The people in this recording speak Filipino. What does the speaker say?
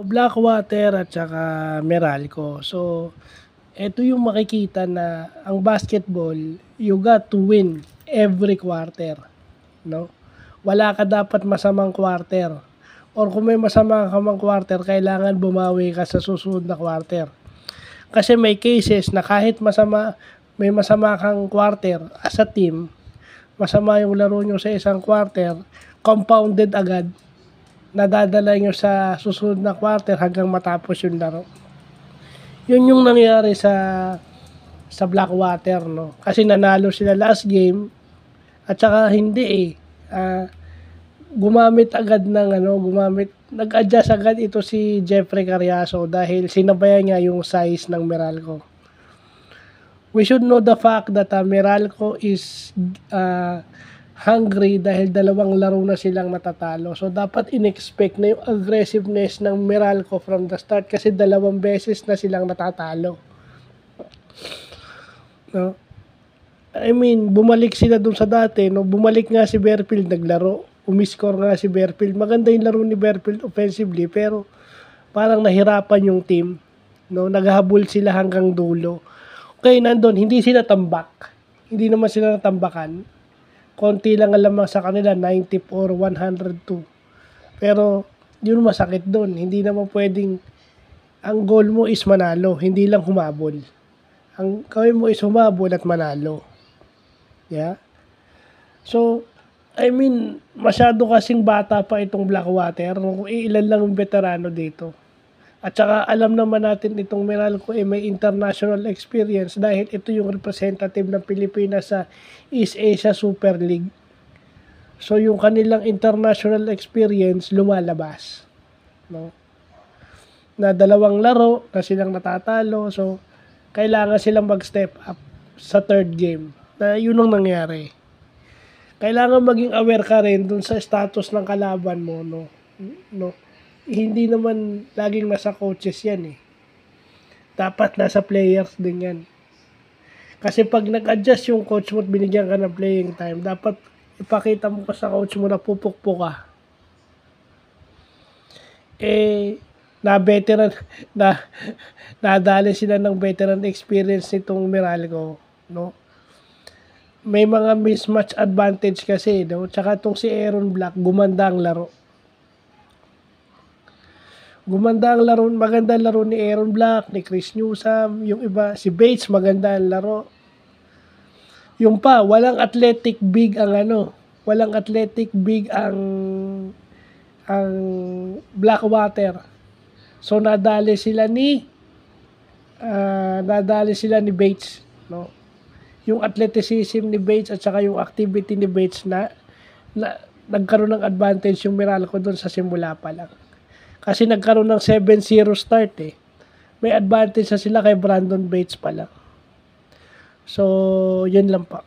Blackwater at saka Meralco. So, eto yung makikita na ang basketball, you got to win every quarter, no? Wala ka dapat masamang quarter. Or kung may masama ka mang quarter, kailangan bumawi ka sa susunod na quarter. Kasi may cases na kahit may masama kang quarter as a team, masama yung laro nyo sa isang quarter, compounded agad, nadadala nyo sa susunod na quarter hanggang matapos yung laro. Yun yung nangyari sa Blackwater, no? Kasi nanalo sila last game at saka hindi gumamit agad ng nag-adjust agad ito si Jeffrey Carriazo dahil sinabayan niya yung size ng Meralco. We should know the fact that Meralco is hungry dahil dalawang laro na silang natatalo. So, dapat in-expect na yung aggressiveness ng Meralco from the start kasi dalawang beses na silang natatalo. No? I mean, bumalik sila dun sa dati. No? Bumalik nga si Berfield, naglaro. Umiscore nga si Berfield. Maganda yung laro ni Berfield offensively, pero parang nahirapan yung team. No? Naghahabol sila hanggang dulo. Okay, nandun, hindi sila tambak. Hindi naman sila natambakan. Konti lang alam sa kanila, 94, 102. Pero, yun masakit doon. Hindi naman pwedeng, ang goal mo is manalo, hindi lang humabol. Ang gawin mo is humabol at manalo. Yeah? So, I mean, masyado kasing bata pa itong Blackwater. Kung ilan lang yung veterano dito. At saka alam naman natin itong Meralco may international experience dahil ito yung representative ng Pilipinas sa East Asia Super League. So yung kanilang international experience lumalabas. No? Na dalawang laro na silang natatalo. So kailangan silang mag-step up sa third game. Na yun ang nangyari. Kailangan maging aware ka rin dun sa status ng kalaban mo. No? Hindi naman laging nasa coaches yan Dapat nasa players din yan. Kasi pag nag-adjust yung coach mo at binigyan ka ng playing time, dapat ipakita mo ka sa coach mo na pupukpo ka. Nadali sila ng veteran experience nitong Meralco, no? May mga mismatch advantage kasi, no? Tsaka itong si Aaron Black, gumanda ang laro. Maganda ang laro ni Aaron Black, ni Chris Newsome, yung iba, si Bates, maganda ang laro. Yung pa, walang athletic big ang Blackwater. So nadali sila ni Bates, no? Yung athleticism ni Bates at saka yung activity ni Bates na nagkaroon ng advantage yung Meralco doon sa simula pa lang. Kasi nagkaroon ng 7-0 start May advantage na sila kay Brandon Bates pa lang. So, yun lang pa.